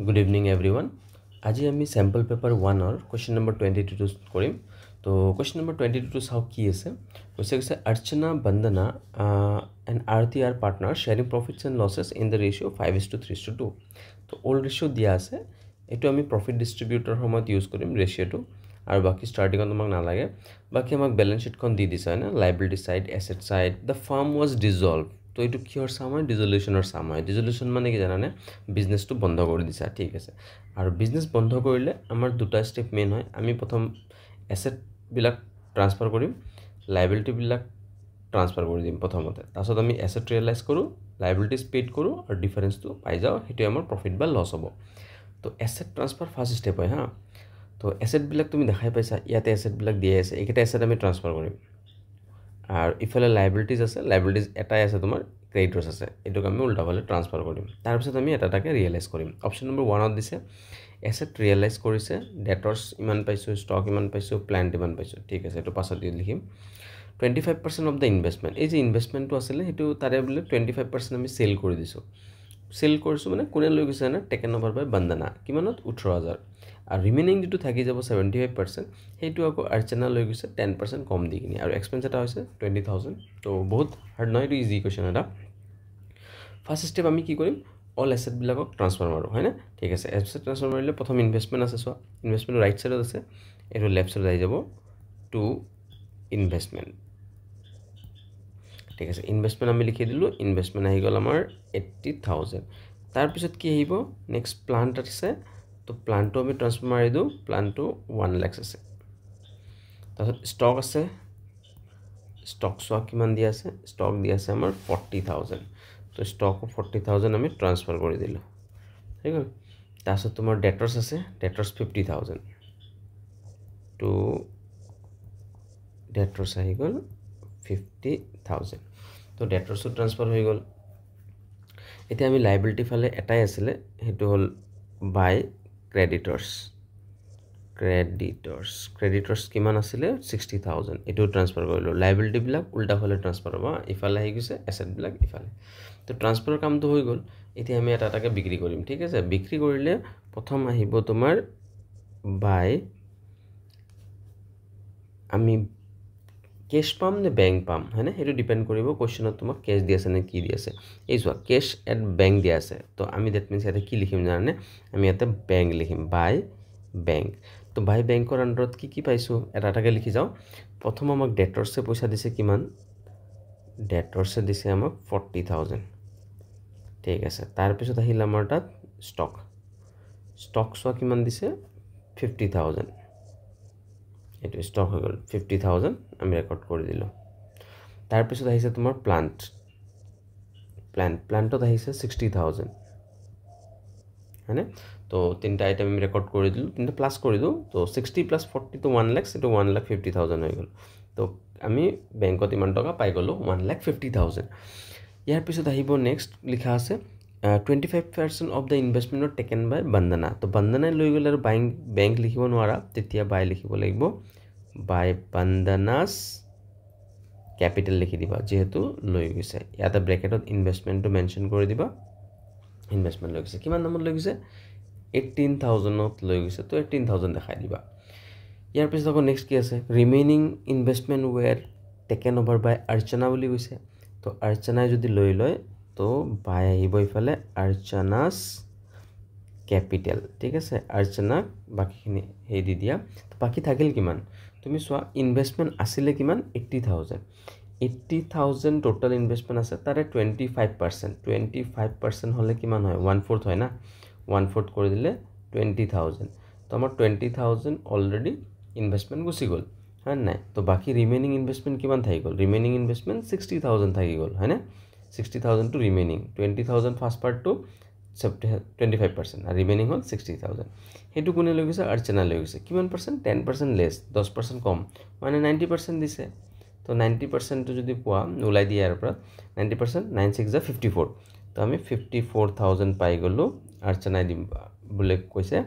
Good evening everyone. আজি আমি sample paper 1 or question number 22 কৰিম. তো question number 22 চাও কি আছে. কৈছে Archana Bandana and Aarti are partners sharing profits and losses in the ratio 5:3:2. তো all ratio দিয়া আছে. এটো আমি profit distributor সময়ত ইউজ কৰিম ৰেশিওটো আৰু বাকি স্টার্টিং তোমাক না লাগে. বাকি আমাক ব্যালেন্স শীট খন দি দিছে না liability side asset side. The firm was dissolved. তো এইটো কিহৰ সাম হয় ডিজলিউশনৰ সাম হয় ডিজলিউশন মানে কি জানানে বিজনেসটো বন্ধ কৰি দিছা ঠিক আছে আৰু বিজনেস বন্ধ কৰিলে আমাৰ দুটা স্টেপ মেইন হয় আমি প্ৰথম এসেট বিলাক ট্ৰান্সফাৰ কৰিম লায়াবিলিটি বিলাক ট্ৰান্সফাৰ কৰি দিম প্ৰথমতে তাৰছত আমি এসেট ৰিয়েলাইজ কৰো লায়াবিলিটিজ পেড কৰো আৰু ডিফাৰেন্সটো পাই যাও হেতু আমাৰ প্ৰফিট বা লস হ'ব তো এসেট ট্ৰান্সফাৰ ফাৰ্স্ট স্টেপ হয় হা তো এসেট বিলাক তুমি দেখাই পাইছা ইয়াতে এসেট বিলাক দিয়া আছে এইকেইটা এসেট আমি ট্ৰান্সফাৰ কৰিম আৰ ইফালে লায়াবিলিটিজ আছে লায়াবিলিটিজ এটাই আছে তোমাৰ ক্ৰেডিটৰ্স আছে এটুক আমি উল্টাফালে ট্ৰান্সফাৰ কৰিম তাৰপিছত আমি এটাটাকে ৰিয়েলাইজ কৰিম অপশন নম্বৰ 1 ত দিছে এসেট ৰিয়েলাইজ কৰিছে ডেটৰ্স ইমান পাইছো ষ্টক ইমান পাইছো প্ল্যান্ট ইমান পাইছো ঠিক আছে এটো পাছত দি লিখিম 25% অফ দা ইনভেষ্টমেন্ট এই যে ইনভেষ্টমেন্টটো আছিল হেতু তাৰে বলে 25% আমি সেল কৰি দিছো সেল কৰিছো মানে কোনে লৈ গৈছে না টেকেন ওভাৰ বাই বন্দনা কিমানত 18000 আৰ ৰিমেনিং যেটো থাকি যাব 75% হেতু আকৌ আৰ্চনা লৈ গৈছে 10% কম দি কিনি আৰু এক্সপেন্স এটা হৈছে 20000 তো বহুত হাৰ্ড নহয় টু ইজি কোৱেশ্চন এটা ফাৰ্স্ট স্টেপ আমি কি কৰিম অল এসেট বিলাকক ট্ৰান্সফাৰ মাৰো হয়নে ঠিক আছে এসেট ট্ৰান্সফাৰ মাৰিলে প্ৰথম ইনভেষ্টমেন্ট আছে সো ইনভেষ্টমেন্ট ৰাইট সাইডত আছে এটো লেফট সাইডত আহি যাব টু ইনভেষ্টমেন্ট ঠিক আছে ইনভেষ্টমেন্ট আমি লিখি দিলো ইনভেষ্টমেন্ট আহি গল আমাৰ 80000 তাৰ পিছত কি আহিব নেক্সট প্লান্ট আছে তো প্লান্টটো আমি ট্রান্সফার মারি দিও প্লান্টটো 1 লাখ আছে তারপর স্টক আছে স্টক সো কিমান দিয়া আছে স্টক দিয়া আছে আমাৰ 40000 তো স্টক 40000 আমি ট্ৰান্সফাৰ কৰি দিলো ঠিক আছে তাৰপৰ তোমাৰ ডেটৰ্স আছে ডেটৰ্স 50000 তো ডেটৰ্স আহি গল 50000 তো ডেটৰ্সও ট্রান্সফার হৈ গল এতিয়া আমি লায়াবিলিটি ফালে এটাই আছিল হেতু হল বাই creditors কিমান আছিল 60000 এটো ট্রান্সফার কৰিলো লায়াবিলিটি বিলাক উল্টা ফালে ট্ৰান্সফাৰ হ'ব ইফালে আহি গৈছে এসেট বিলাক ইফালে তো ট্ৰান্সফাৰৰ কামটো হৈ গল এতিয়া আমি এটাটাকে বিক্ৰী কৰিম ঠিক আছে বিক্ৰী কৰিলে প্ৰথম আহিব তোমাৰ বাই আমি কেশ পাম নে বেংক পাম হয়নে হেতু ডিপেন্ড কৰিব কোৱেশ্চনত তোমাক কেশ দি আছে নে কি দি আছে এই চোৱা কেশ এট বেংক দি আছে তো আমি দ্যাট মিন্স এটা কি লিখিম জানানে আমি এটা বেংক লিখিম বাই বেংক তো বাই বেংকৰ আন্ডাৰত কি পাইছো এটাটাকে লিখি যাও প্ৰথম আমাক ডেটৰ্সে পইচা দিছে কিমান ডেটৰ্সে দিছে আমাক 40000 ঠিক আছে তাৰ পিছত আহিল আমাৰ তাত ষ্টক সো কিমান দিছে 50000 এটো স্টক হৈ গল 50000 আমি ৰেকৰ্ড কৰি দিলো তাৰ পিছত আহিছে তোমাৰ প্লান্টত আহিছে 60000 হয়নে তো তিনটা আইটেম আমি ৰেকৰ্ড কৰি দিলো তিনটা প্লাস কৰি দিও তো 60 + 40 তো 1 লাখ সেটো 1,50,000 হৈ গল তো আমি বেংকত ইমান টকা পাই গলো 1,50,000 ইয়াৰ পিছত আহিব নেক্সট লিখা আছে 25% of the investment was taken by Bandana. তো Bandana লৈ গলে আৰু বেংক লিখিব নোৱাৰা তেতিয়া বাই লিখিব লাগিব বাই Bandana's capital লিখি দিবা যেহেতু লৈ গৈছে ইয়াতে ব্র্যাকেটত ইনভেষ্টমেন্টটো মেনশন কৰি দিবা ইনভেষ্টমেন্ট লৈ গৈছে কিমান দামত লৈ গৈছে 18000 ত লৈ গৈছে তো 18000 দেখাই দিবা ইয়াৰ পিছত আকৌ নেক্সট কি আছে remaining investment were taken over by Archana বুলি কৈছে তো আৰ্চনাই যদি লৈ লয় তো বাই আহিব ইফালে আৰ্চনাস ক্যাপিটাল ঠিক আছে আৰ্চনা বাকিখিনি হে দি দিয়া তো বাকি থাকিল কিমান তুমি সোয়া ইনভেষ্টমেন্ট আছিল কিমান 80000 টোটাল ইনভেষ্টমেন্ট আছে তাৰে 25% হলে কিমান হয় 1/4 হয় না 1/4 কৰি দিলে 20000 তো আমাৰ 20000 অলৰেডি ইনভেষ্টমেন্ট গুছি গল হয় নাই তো বাকি রিমেইনিং ইনভেষ্টমেন্ট কিমান থাকি গল রিমেইনিং ইনভেষ্টমেন্ট 60000 থাকি গল হয় না 60000 to remaining 20000 first part to 25% and remaining on 60000 হেতু কোনে লৈ গৈছে আৰ্চনা লৈ গৈছে কিমান পাৰ্সেন্ট 10% লেস 10% কম মানে 90% দিছে তো 90% টো যদি পোৱা উলাই দিয়া ইয়াৰ পৰা 90% 96 যা 54 তো আমি 54000 পাই গলো আৰ্চনাই দিম বুলে কৈছে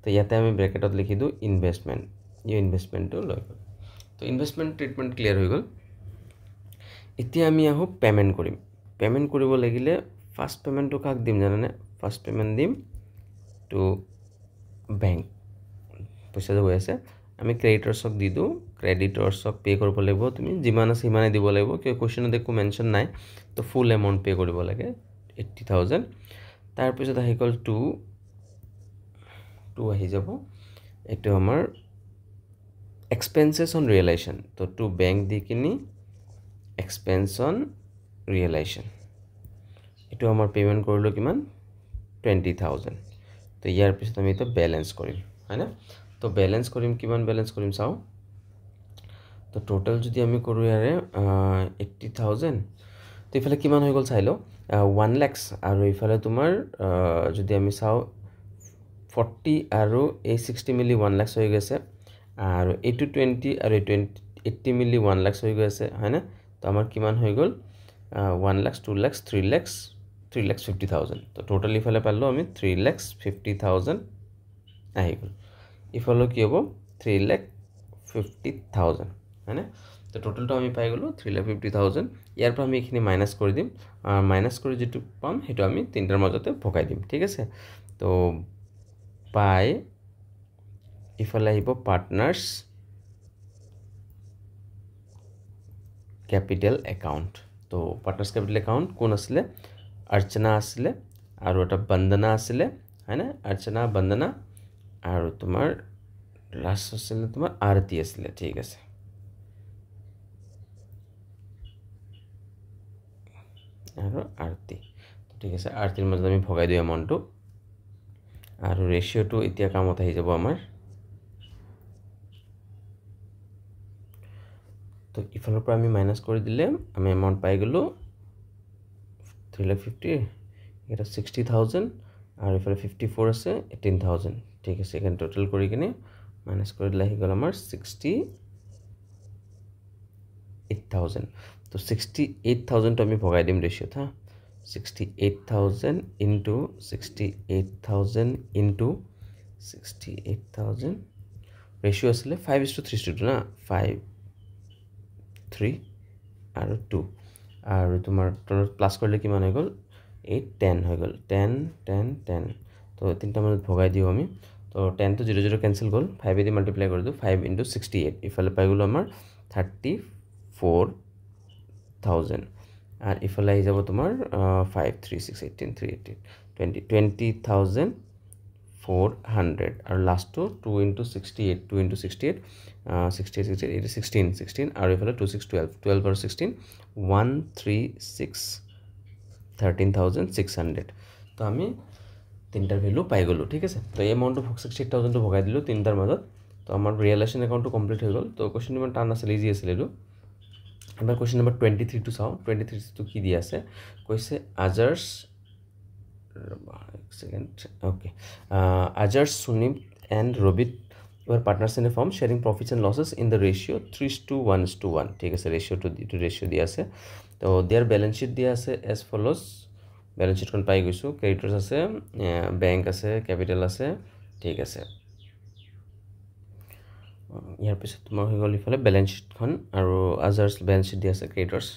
তো ইয়াতে আমি ব্ৰ্যাকেটত লিখি দিও ইনভেষ্টমেন্ট এই ইনভেষ্টমেন্টটো লৈ গল তো ইনভেষ্টমেন্ট ট্ৰিটমেন্ট ক্লিয়াৰ হৈ গল এতিয়া আমি আহো পেমেন্ট কৰিম পেমেন্ট কৰিব লাগিলে ফাৰ্স্ট পেমেন্টটো কাক দিম জানানে ফাৰ্স্ট পেমেন্ট দিম টু বেংক পইচা গৈ আছে আমি ক্ৰেডিটৰ্ছক দি দিওঁ ক্ৰেডিটৰ্ছক পে' কৰিব লাগিব তুমি যিমান আছে সিমানে দিব লাগিব কিয় কুৱেশ্যনত একো মেনশ্যন নাই তো ফুল এমাউণ্ট পে' কৰিব লাগে 80,000 তাৰপিছত আহি গ'ল টু আহি যাব এইটো আমাৰ এক্সপেন্সেছ অন ৰিয়েলাইজেশ্যন তো টু বেংক দি কিনি এক্সপেন্স অন ৰিয়েলাইজেশ্যন এইটো আমাৰ পে'মেণ্ট কৰিলোঁ কিমান 20,000 তো ইয়াৰ পিছত আমি এইটো বেলেঞ্চ কৰিম হয়নে তো বেলেঞ্চ কৰিম কিমান বেলেঞ্চ কৰিম চাওঁ তো টোটেল যদি আমি কৰোঁ ইয়াৰে 80,000 তো ইফালে কিমান হৈ গ'ল চাই লওঁ 1 lakhs আৰু ইফালে তোমাৰ যদি আমি চাওঁ 40 আৰু এই 60 মিলি 1 lakhs হৈ গৈছে আৰু এইটো 20 আৰু 80 মিলি 1 lakhs হৈ গৈছে হয়নে তো আমাৰ কিমান হৈ গ'ল 1 lakhs 2 lakhs 3 lakhs 3,50,000 তো টোটাল ইফালে পালোঁ আমি 3,50,000 আহি গ'ল ইফালে কি হ'ব 3,50,000 হয়নে তো টোটালটো আমি পাই গ'লোঁ 3,50,000 ইয়াৰ পৰা আমি এইখিনি মাইনাছ কৰি দিম মাইনাছ কৰি যিটো পাম সেইটো আমি তিনিটাৰ মাজতে ভগাই দিম ঠিক আছে তো পাই ইফালে আহিব পাৰ্টনাৰ্ছ কেপিটেল একাউণ্ট তো পাৰ্টনাৰ্ছ কেপিটেল একাউণ্ট কোন আছিলে अर्चना आছিলে আৰু এটা বন্দনা আছিলে হয়নে अर्चना বন্দনা আৰু তোমাৰ লাষ্ট আছিলে তোমাৰ আৰতি আছিলে ঠিক আছে আৰু আৰতি ঠিক আছে আৰতিৰ মাজত আমি ভগাই দিওঁ এমাউণ্টটো আৰু ৰেচিঅ'টো এতিয়া কামত আহি যাব আমাৰ তো ইফালৰ পৰা আমি মাইনাছ কৰি দিলে আমি এমাউণ্ট পাই গ'লোঁ 3,50,000 এটা 60,000 আৰু ইফালে 54 আছে 18,000 ঠিক আছে এখানে টোটাল কৰি কিনে মাইনাছ কৰি দিলে আহি গ'ল আমাৰ 68,000 তো 68,000 আমি ভগাই দিম ৰেচিঅ'ত হা 68,000 ইনটু 68,000 ইনটু 68,000 ৰেচিঅ' আছিলে 5:3 না 5 3 আৰু 2 আৰু তোমাৰ প্লাছ কৰিলে কিমান হৈ গ'ল 8 10 হৈ গ'ল 10 10 10 তো তিনিটা মাজত ভগাই দিওঁ আমি তো 10 তো 0 0 কেঞ্চেল গ'ল 5 দি মাল্টিপ্লাই কৰি দিওঁ 5 ইনটু 68 ইফালে পাই গ'লোঁ আমাৰ 34,000 আৰু ইফালে আহি যাব তোমাৰ 5 3 6 18 3 18 20,400 আৰু লাষ্টটো 2 ইনটু 68 2 ইনটু 68 68 68 16 16 আৰু ইফালে 2 6 12 12 আৰু 16 136 13,600 তো আমি তিনিটাৰ ভেলু পাই গ'লোঁ ঠিক আছে তো এই এমাউণ্টটো 68,000 ভগাই দিলোঁ তিনিটাৰ মাজত তো আমাৰ ৰিয়েলাইজেশ্যন একাউণ্টটো কমপ্লিট হৈ গ'ল তো কুৱেশ্যন ইমান টান আছিল ইজি আছিল এইটো এবাৰ কুৱেশ্যন নম্বৰ 23টো চাওঁ 23টো কি দিয়া আছে কৈছে আজাৰ্ছ okay Ajars Sunip and Robit were partners in a firm sharing profits and losses in the ratio 3:1 ঠিক আছে ৰেচিঅ' দিয়া আছে তো দেয়াৰ বেলেঞ্চ শ্বীট দিয়া আছে এজ ফলোজ বেলেঞ্চ শ্বীটখন পাই গৈছোঁ ক্ৰেডিটৰ্ছ আছে বেংক আছে কেপিটেল আছে ঠিক আছে ইয়াৰ পিছত তোমাৰ হৈ গ'ল ইফালে বেলেঞ্চ শ্বীটখন আৰু আজাৰ্ছ বেলেঞ্চ শ্বীট দিয়া আছে ক্ৰেডিটৰ্ছ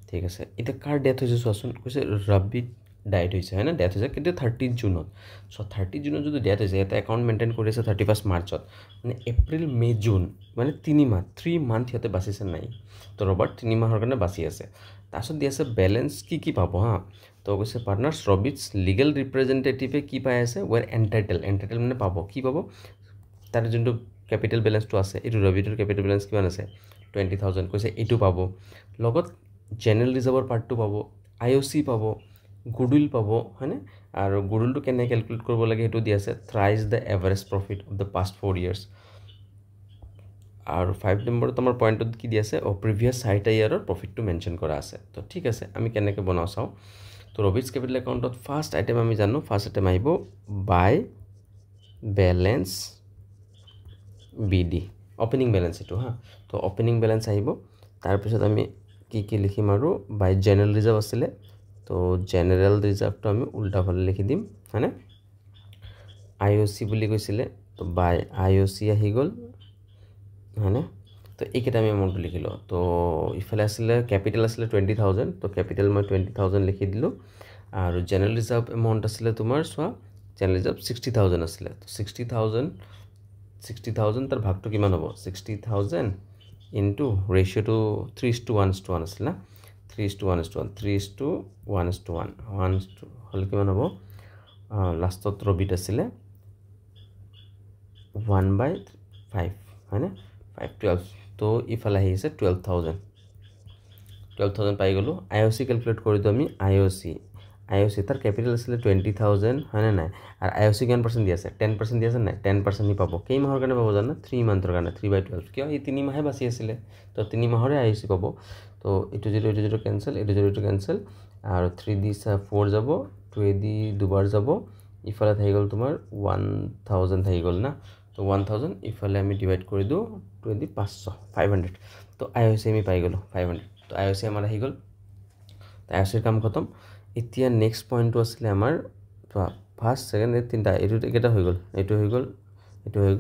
ঠিক আছে এতিয়া কাৰ ডেথ হৈছে চোৱাচোন কৈছে ৰবিত ডাইট হৈছে হয় না ডেথ হৈছে কিন্তু 30 জুনত চ' 30 জুনত যদি ডেথ হৈছে এটা একাউণ্ট মেইনটেইন কৰি আছে 31 মাৰ্চত মানে এপ্ৰিল মে জুন মানে 3 মান্থ সিহঁতে বাচিছে নাই তো ৰবাৰ্ট 3 মাহৰ কাৰণে বাচি আছে তাৰপিছত দি আছে বেলেঞ্চ কি পাব হা তো কৈছে পাৰ্টনাৰ্ছ ৰবিটছ লিগেল ৰিপ্ৰেজেণ্টেটিভে কি পাই আছে ৱেৰ এণ্টাইটেল মানে পাব কি পাব তাৰ যোনটো কেপিটেল বেলেঞ্চটো আছে এইটো ৰবিটৰ কেপিটেল বেলেঞ্চ কিমান আছে 20,000 কৈছে এইটো পাব লগত জেনেৰেল ৰিজাৰ্ভৰ পাৰ্টটো পাব IOC পাব গুডউইল পাব হয়নে আৰু গুডউইলটো কেনে কেলকুলেট কৰিব লাগে সেইটো দি আছে thrice the average profit of the past 4 years আৰু 5 নম্বৰত আমাৰ পইণ্টত কি দি আছে প্ৰিভিয়াছ 4টা ইয়াৰৰ প্ৰফিটটো মেনশ্যন কৰা আছে তো ঠিক আছে আমি কেনেকৈ বনাওঁ চাওঁ তো ৰবিটছ কেপিটেল একাউণ্টত ফাৰ্ষ্ট আইটেম আমি জানো ফাৰ্ষ্ট আইটেম আহিব বাই বেলেঞ্চ BD অপেনিং বেলেঞ্চ এইটো হা তো অপেনিং বেলেঞ্চ আহিব তাৰপিছত আমি কি লিখিম আৰু বাই জেনেৰেল ৰিজাৰ্ভ আছিলে তো জেনেৰেল ৰিজাৰ্ভটো আমি উল্টাফালে লিখি দিম হয়নে IOC বুলি কৈছিলে তো বাই IOC আহি গ'ল হয়নে তো এইকেইটা আমি এমাউণ্টটো লিখিলোঁ তো ইফালে আছিলে কেপিটেল আছিলে 20,000 তো কেপিটেল মই 20,000 লিখি দিলোঁ আৰু জেনেৰেল ৰিজাৰ্ভ এমাউণ্ট আছিলে তোমাৰ চোৱা চ্যানেল ৰিজাৰ্ভ 60,000 আছিলে তো 60,000 তাৰ ভাগটো কিমান হ'ব 60,000 ইনটু ৰেচিঅ'টো 3:1 আছিল না 3:1 3:1 হ'লে কিমান হ'ব লাষ্টত ৰবিট আছিলে 1/5 হয়নে 512 তো ইফালে আহিছে 12,000 পাই গ'লো IOC ক্যালকুলেট কৰি দিও আমি IOC তাৰ ক্যাপিটাল আছিলে 20,000 হয়নে নাই আৰু IOC কিমান পাৰ্চেন্ট দি আছে 10% দি আছে নাই 10% নি পাব কেই মাহৰ কাৰণে পাব জানা 3 মান্থৰ কাৰণে 3/12 কিয় এই 3 মাহে বাছি আছিলে তো 3 মাহৰে IOC পাব তো এটো 0 ক্যান্সেল এটো 0 ক্যান্সেল আৰু 3 দি 4 যাব 2 দি দুবাৰ যাব ইফালে থাকি গ'ল তোমাৰ 1000 থাকি গ'ল না তো 1000 ইফালে আমি ডিভাইড কৰি দিও 2 দি 500 তো IOC আমি পাই গ'লো 500 তো IOC আমাৰ আহি গ'ল তো IOC কাম খতম এতিয়া নেক্সট পইণ্টটো আছিলে আমাৰ ফাৰ্ষ্ট সেকেন্ড তিনটা এটো এটা হৈ গ'ল এটো হৈ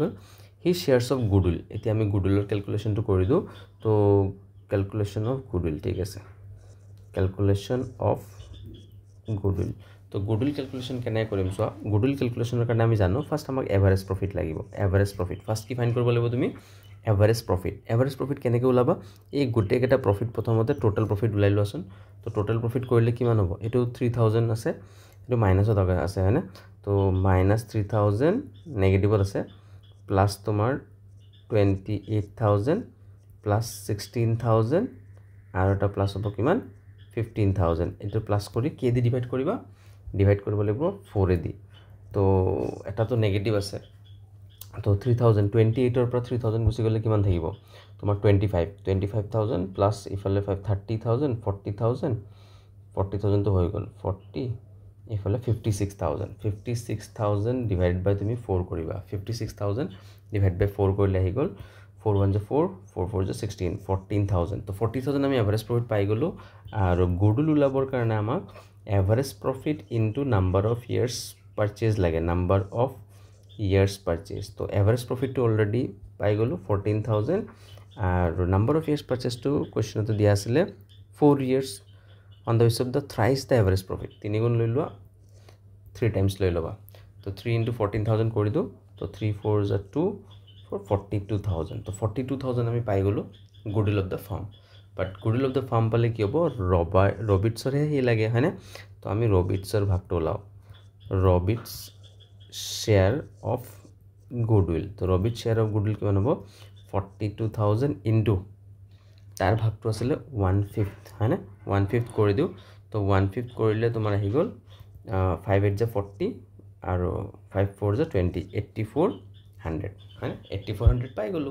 গ'ল হি শেয়াৰছ অফ গুডউইল এতিয়া আমি গুডউইলৰ ক্যালকুলেশনটো কৰি দিও তো ক্যালকুলেশন অফ গুডউইল ঠিক আছে ক্যালকুলেশন অফ গুডউইল তো গুডউইল ক্যালকুলেশন কেনে কৰিম সো গুডউইল ক্যালকুলেশনৰ কাৰণে আমি জানো ফাৰ্ষ্ট আমাক এভাৰেজ প্ৰফিট লাগিব এভাৰেজ প্ৰফিট ফাৰ্ষ্ট কি ফাইন্ড কৰিব লাগিব তুমি এভাৰেজ প্ৰফিট কেনেকৈ ওলাবা এই গোটেই কেটা প্ৰফিট প্ৰথমতে টোটাল প্ৰফিট উলাই লোৱাচোন তো টোটাল প্ৰফিট কৰিলে কিমান হ'ব এটো 3000 আছে এটো মাইনাসত আছে হয়নে তো -3000 নেগেটিভত আছে প্লাস তোমাৰ 28,000 প্লাস 16,000 আৰু এটা প্লাস হ'ব কিমান 15,000 এটো প্লাস কৰি কে দি ডিভাইড কৰিবা ডিভাইড কৰিব লাগিব 4 এ দি তো এটা তো নেগেটিভ আছে তো 3028 ৰ পৰা 3000 গুছি গলে কিমান থাকিব তোমাৰ 25,000 প্লাস ইফালে 30,000 40,000 তো হৈ গ'ল 40 ইফালে 56,000 ডিভাইড বাই তুমি 4 কৰিবা 56,000 ডিভাইড বাই 4 কৰিলে আহি গ'ল 4 1 4 4 4 16 14,000 তো 40,000 আমি এভাৰেজ প্ৰফিট পাই গলো আৰু গুডউইল উলাবৰ কাৰণে আমাক average profit into number of years purchase লাগে নাম্বাৰ অফ years purchase तो average profit to already পাই গলো 14,000 আৰু number of years purchase to question তো দিয়া আছিল 4 years on the basis of the thrice the average profit 3 গুণ লৈ লোৱা 3 times লৈ লবা তো 3 into 14,000 কৰি দিও তো 3 4 is 2 for 42,000 তো 42,000 আমি পাই গলো goodwill of the firm but goodwill of the firm পালে কি হ'ব ৰবিটছৰ হে লাগে হয়নে তো আমি ৰবিটছৰ ভাগটো লাও ৰবিটছ share of goodwill তো ৰবিট share of goodwill কিমান হ'ব 42,000 into তাৰ ভাগটো আছিল 1/5 হয়নে 1/5 কৰি দিও তো 1/5 কৰিলে তোমাৰ আহি গ'ল 5 8 40 আৰু 5 4 20 8400 হয়নে 8400 পাই গলো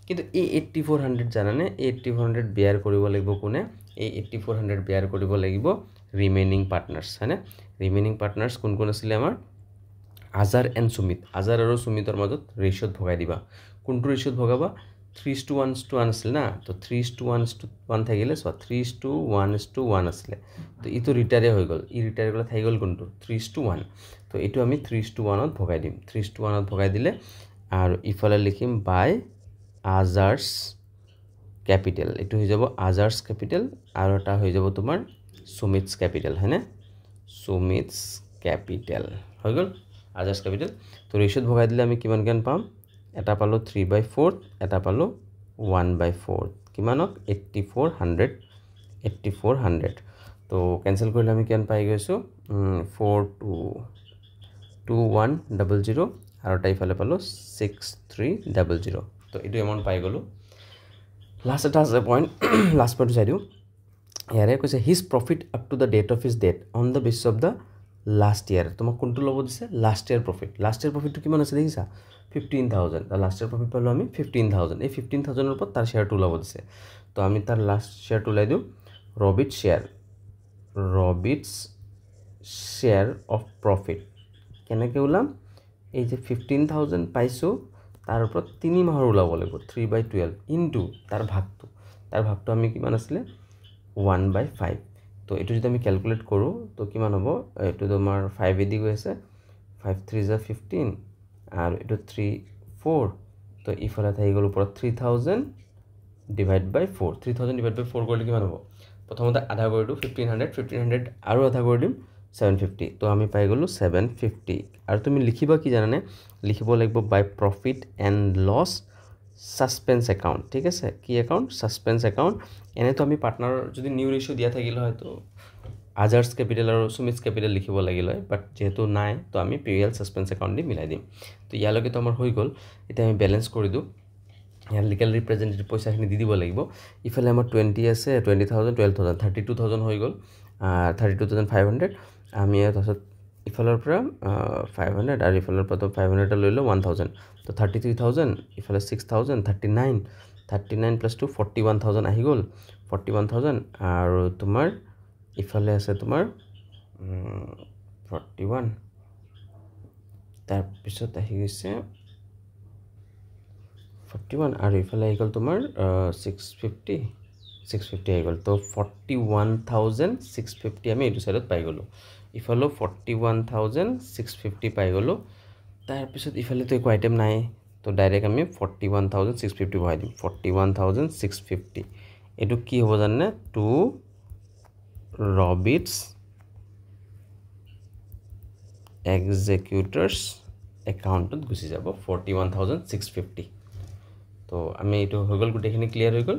কিন্তু এই 8400 জানানে 8400 বিয়াৰ কৰিব লাগিব কোনে এই 8400 বিয়াৰ কৰিব লাগিব ৰিমেইনিং পাৰ্টনাৰ্স হয়নে ৰিমেইনিং পাৰ্টনাৰ্স কোন কোন আছিল আমাৰ আজাৰ এণ্ড সুমিত আজাৰ আৰু সুমিতৰ মাজত ৰেশিওত ভগাই দিবা কোনটো ৰেশিওত ভগাবা 3:1 আছিল না তো 3:1 থাকিলে সো 3:1 আছিল তো ইটো ৰিটায়াৰ হৈ গ'ল ই ৰিটায়াৰ গ'লে থাকি গ'ল কোনটো 3:1 তো এটো আমি 3:1 ত ভগাই দিম 3:1 ত ভগাই দিলে আৰু ইফালে লিখিম বাই আজাৰ্স ক্যাপিটাল এটো হৈ যাব আজাৰ্স ক্যাপিটাল আৰু এটা হৈ যাব তোমাৰ সুমিতস ক্যাপিটাল হয়নে সুমিতস ক্যাপিটাল হৈ গ'ল আজাৰ্স ক্যাপিটাল তো ৰেশিওত ভগাই দিলে আমি কিমান জ্ঞান পাম এটা পালো 3/4 এটা পালো 1/4 কিমানক 8400 তো ক্যান্সেল কৰিলে আমি কিমান পাই গৈছো 422100 আৰু এটা ইফালে পালো 6300 তো এটো এমাউন্ট পাই গলো লাষ্ট এটা আছে পইণ্ট লাষ্ট পইণ্ট চাই দিও ইয়াৰে কৈছে his profit up to the date of his death on the basis of the last year তোমাক কোনটো লব দিছে লাষ্ট ইয়াৰ প্ৰফিটটো কিমান আছে দেখিছা 15,000 তাৰ লাষ্ট ইয়াৰ প্ৰফিট পালো আমি 15,000 এই 15,000 ৰ ওপৰত তাৰ শেয়াৰটো লব দিছে তো আমি তাৰ লাষ্ট শেয়াৰটো লাই দিও ৰবিটছ শেয়াৰ অফ প্ৰফিট কেনেকৈ ওলাম এই যে 15,000 পাইছো তাৰ ওপৰত 3 মাহৰ ওলাব লাগিব 3/12 ইনটু তাৰ ভাগটো আমি কিমান আছিল 1/5 তো এটো যদি আমি ক্যালকুলেট কৰো তো কিমান হ'ব এটো তোমাৰ 5 এদি গৈ আছে 5 3 15 আৰু এটো 3 4 তো ইফালে থাকি গ'ল ওপৰত 3000 ডিভাইড বাই 4 3000 ডিভাইড বাই 4 কৰিলে কিমান হ'ব প্ৰথমতে আধা কৰি দিও 1500 আৰু আধা কৰি দিম 750 তো আমি পাই গ'লোঁ 750 আৰু তুমি লিখিবা কি জানানে লিখিব লাগিব by profit and loss suspense account ঠিক আছে কি একাউণ্ট সাসপেন্স একাউণ্ট এনেতো আমি পাৰ্টনাৰৰ যদি নিউ ৰেচিঅ' দিয়া থাকিলে হয় তো আজাৰ্ছ কেপিটেল আৰু সুমিতছ কেপিটেল লিখিব লাগিল হয় বাট যেহেতু নাই তো আমি পিএল সাসপেন্স একাউণ্ট দি মিলাই দিম তো ইয়ালৈকে তো আমাৰ হৈ গ'ল এতিয়া আমি বেলেঞ্চ কৰি দিওঁ ইয়াৰ লিগেল ৰিপ্ৰেজেণ্টেটিভ পইচাখিনি দি দিব লাগিব ইফালে আমাৰ 20 আছে 20,000 12,000 32,000 হৈ গ'ল 32,500 আমি তাৰপিছত ইফালৰ পৰা 500 আৰু ইফালৰ পৰা 500 লৈ লওঁ 1,000 তো 33,000 ইফালে 6,000 39 প্লাছ 2 41,000 আহি গ'ল 41,000 আৰু তোমাৰ ইফালে আছে তোমাৰ 41 তাৰপিছত আহি গৈছে 41 আৰু ইফালে আহি গ'ল তোমাৰ 650 আহি গ'ল তো 41,650 আমি এইটো চাইডত পাই গ'লোঁ ইফালেও 41,650 পাই গ'লোঁ তাৰপিছত ইফালেতো একো আইটেম নাই তো ডাইৰেক্ট আমি 41,650 বহাই দিম 41,650 এইটো কি হ'ব জানে টু ৰবিটছ এক্সিকিউটৰ্ছ একাউণ্টত গুচি যাব 41,650 তো আমি এইটো হৈ গ'ল গোটেইখিনি ক্লিয়াৰ হৈ গ'ল